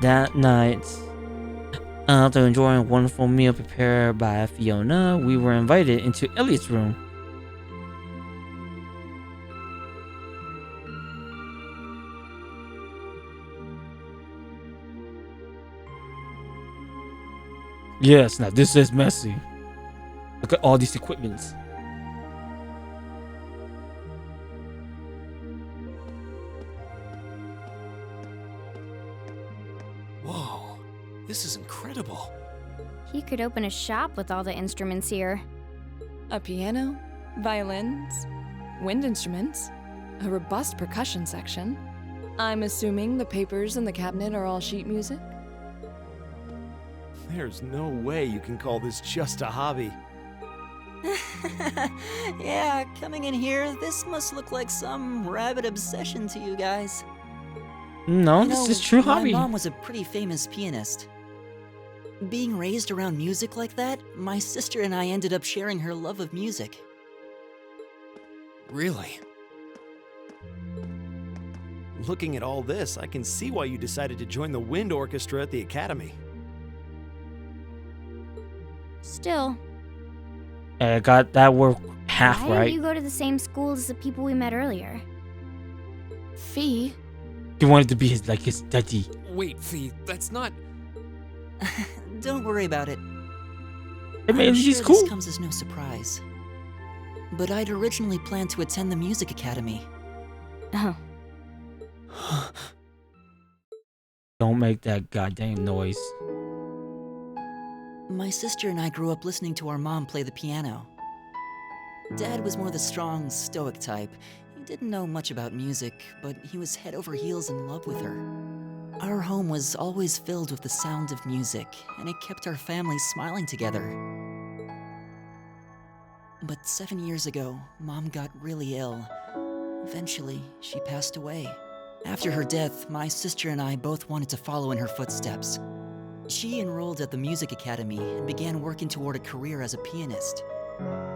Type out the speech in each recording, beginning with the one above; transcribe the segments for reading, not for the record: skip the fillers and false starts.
That night, after enjoying a wonderful meal prepared by Fiona, we were invited into Elliot's room. Yes, now this is messy. Look at all these equipments. Whoa, this is incredible. He could open a shop with all the instruments here. A piano, violins, wind instruments, a robust percussion section. I'm assuming the papers in the cabinet are all sheet music? There's no way you can call this just a hobby. Yeah, coming in here, this must look like some rabid obsession to you guys. No, You this know, is true hobby. My mom was a pretty famous pianist. Being raised around music like that, my sister and I ended up sharing her love of music. Really? Looking at all this, I can see why you decided to join the wind orchestra at the academy. Still, I got that work half why right. didn't you go to the same school as the people we met earlier? Fee? He wanted to be his daddy. Wait, Fee, that's not... Don't worry about it. I mean, I'm he's sure cool. This comes as no surprise. But I'd originally planned to attend the music academy. Oh, Don't make that goddamn noise. My sister and I grew up listening to our mom play the piano. Dad was more the strong, stoic type. He didn't know much about music, but he was head over heels in love with her. Our home was always filled with the sound of music, and it kept our family smiling together. But 7 years ago, Mom got really ill. Eventually, she passed away. After her death, my sister and I both wanted to follow in her footsteps. She enrolled at the music academy and began working toward a career as a pianist.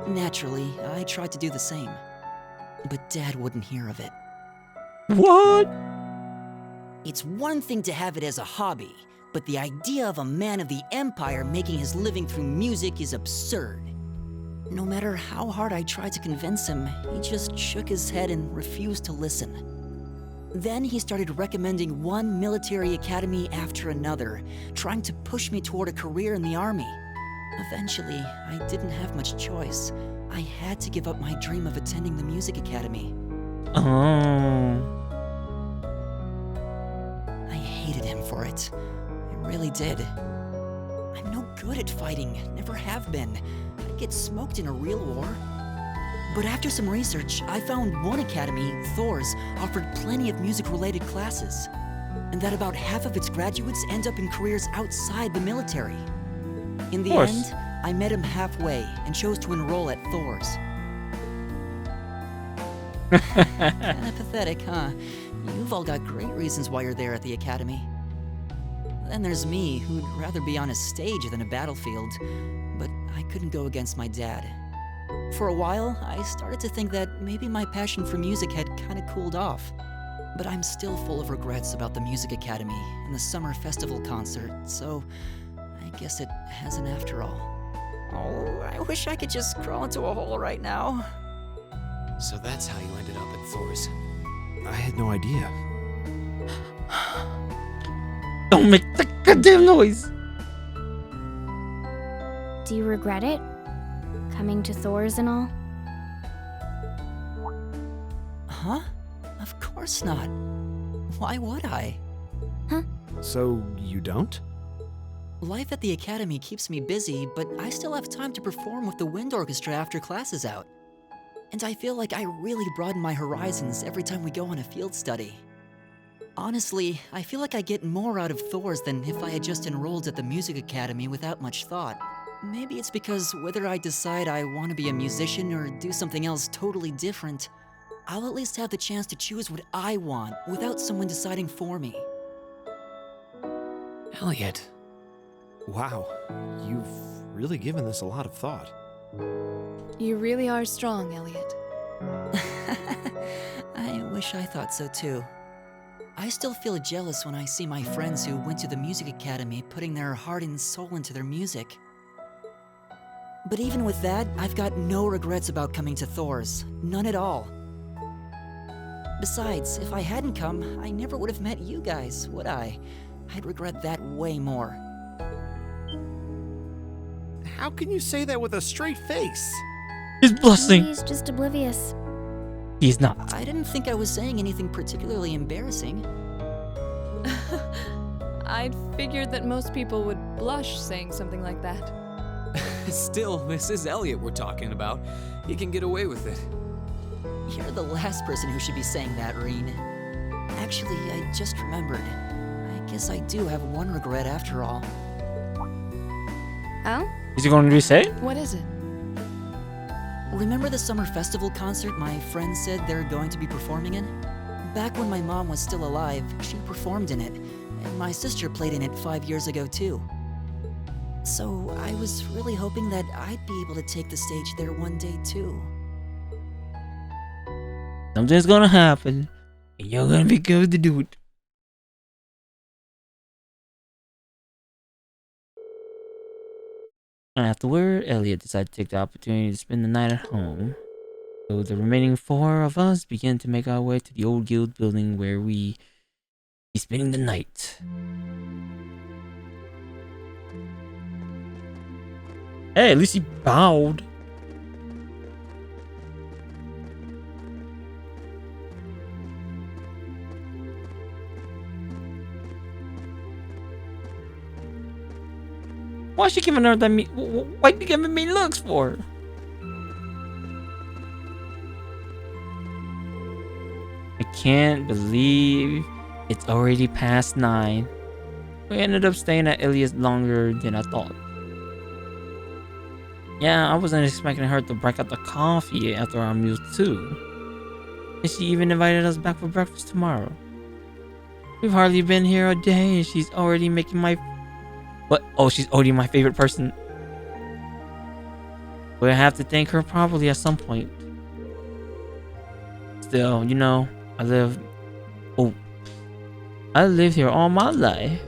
Naturally, I tried to do the same. But Dad wouldn't hear of it. What? It's one thing to have it as a hobby, but the idea of a man of the empire making his living through music is absurd. No matter how hard I tried to convince him, he just shook his head and refused to listen. Then he started recommending one military academy after another, trying to push me toward a career in the army. Eventually, I didn't have much choice. I had to give up my dream of attending the music academy. Oh. I hated him for it. I really did. I'm no good at fighting, never have been. I'd get smoked in a real war. But after some research, I found one academy, Thor's, offered plenty of music-related classes, and that about half of its graduates end up in careers outside the military. In the end, I met him halfway and chose to enroll at Thor's. Kinda pathetic, huh? You've all got great reasons why you're there at the academy. Then there's me, who'd rather be on a stage than a battlefield, but I couldn't go against my dad. For a while, I started to think that maybe my passion for music had kinda cooled off. But I'm still full of regrets about the music academy and the summer festival concert, so I guess it hasn't after all. Oh, I wish I could just crawl into a hole right now. So that's how you ended up at Thor's. I had no idea. Don't make the goddamn noise. do you regret it? Coming to Thor's and all? Huh? Of course not. Why would I? So you don't? Life at the academy keeps me busy, but I still have time to perform with the wind orchestra after class is out. And I feel like I really broaden my horizons every time we go on a field study. Honestly, I feel like I get more out of Thor's than if I had just enrolled at the music academy without much thought. Maybe it's because whether I decide I want to be a musician or do something else totally different, I'll at least have the chance to choose what I want without someone deciding for me. Elliot. Wow, you've really given this a lot of thought. You really are strong, Elliot. I wish I thought so too. I still feel jealous when I see my friends who went to the music academy putting their heart and soul into their music. But even with that, I've got no regrets about coming to Thor's. None at all. Besides, if I hadn't come, I never would have met you guys, would I? I'd regret that way more. How can you say that with a straight face? He's blushing. He's just oblivious. He's not. I didn't think I was saying anything particularly embarrassing. I'd figured that most people would blush saying something like that. Still, this is Elliot we're talking about. He can get away with it. You're the last person who should be saying that, Reen. Actually, I just remembered. I guess I do have one regret after all. Oh? Is he going to say it? What is it? Remember the summer festival concert my friends said they're going to be performing in? Back when my mom was still alive, she performed in it, and my sister played in it 5 years ago too. So I was really hoping that I'd be able to take the stage there one day too. Something's gonna happen, and you're gonna be good to do it. Afterward, Elliot decided to take the opportunity to spend the night at home. So the remaining 4 of us began to make our way to the old guild building where we be spending the night. Hey, at least he bowed. Why is she giving her that me? Why you giving me looks for? I can't believe it's already past 9. We ended up staying at Elliot's longer than I thought. Yeah, I wasn't expecting her to break out the coffee after our meals too. And she even invited us back for breakfast tomorrow. We've hardly been here a day and she's already making my... What? Oh, she's already my favorite person. We'll have to thank her properly at some point. Still, you know, I lived here all my life.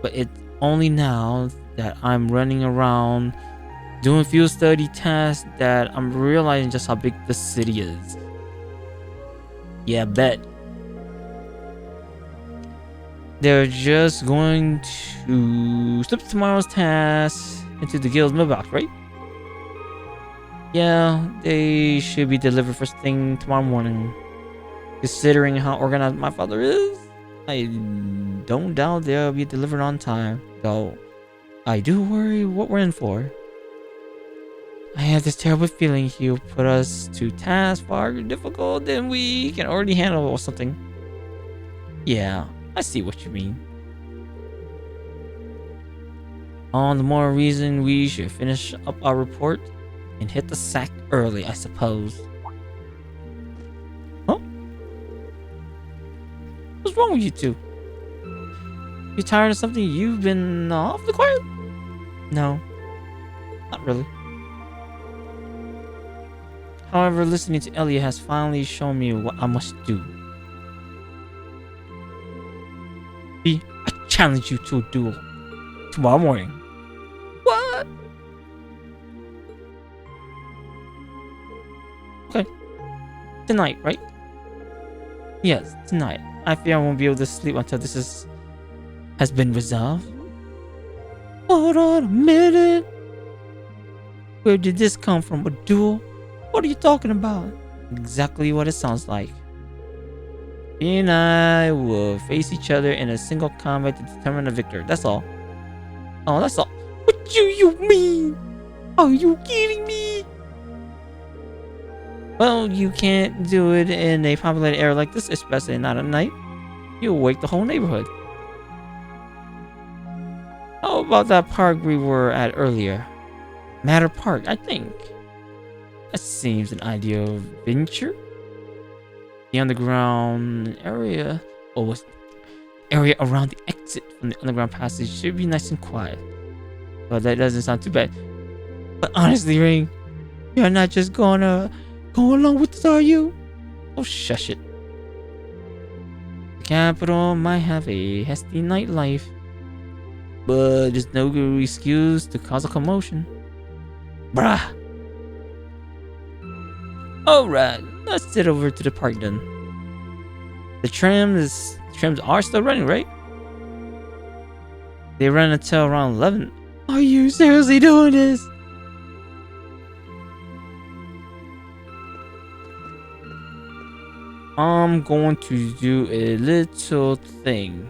But it's only now that I'm running around doing field study tasks that I'm realizing just how big the city is. Yeah, bet. They're just going to slip tomorrow's tasks into the guild's mailbox, right? Yeah, they should be delivered first thing tomorrow morning. Considering how organized my father is, I don't doubt they'll be delivered on time. Though, I do worry what we're in for. I have this terrible feeling he'll put us to tasks far difficult than we can already handle or something. Yeah, I see what you mean. All the more reason we should finish up our report and hit the sack early, I suppose. Huh? What's wrong with you two? You tired of something you've been awfully quiet? No, not really. However, listening to Elliot has finally shown me what I must do. I challenge you to a duel tomorrow morning. What? Okay. Tonight, right? Yes, tonight. I fear I won't be able to sleep until this has been resolved. Hold on a minute. Where did this come from? A duel? What are you talking about? Exactly what it sounds like. He and I will face each other in a single combat to determine the victor. That's all. Oh, that's all. What do you mean? Are you kidding me? Well, you can't do it in a populated area like this, especially not at night. You'll wake the whole neighborhood. How about that park we were at earlier? Matter Park, I think. That seems an ideal venture. The underground area, or area around the exit from the underground passage should be nice and quiet. But that doesn't sound too bad. But honestly, Ring, you're not just gonna go along with this, are you? Oh, shush it. capital might have a hasty nightlife, but there's no good excuse to cause a commotion. Bruh. Alright, let's head over to the park then. The trams are still running, right? They run until around 11. Are you seriously doing this? I'm going to do a little thing.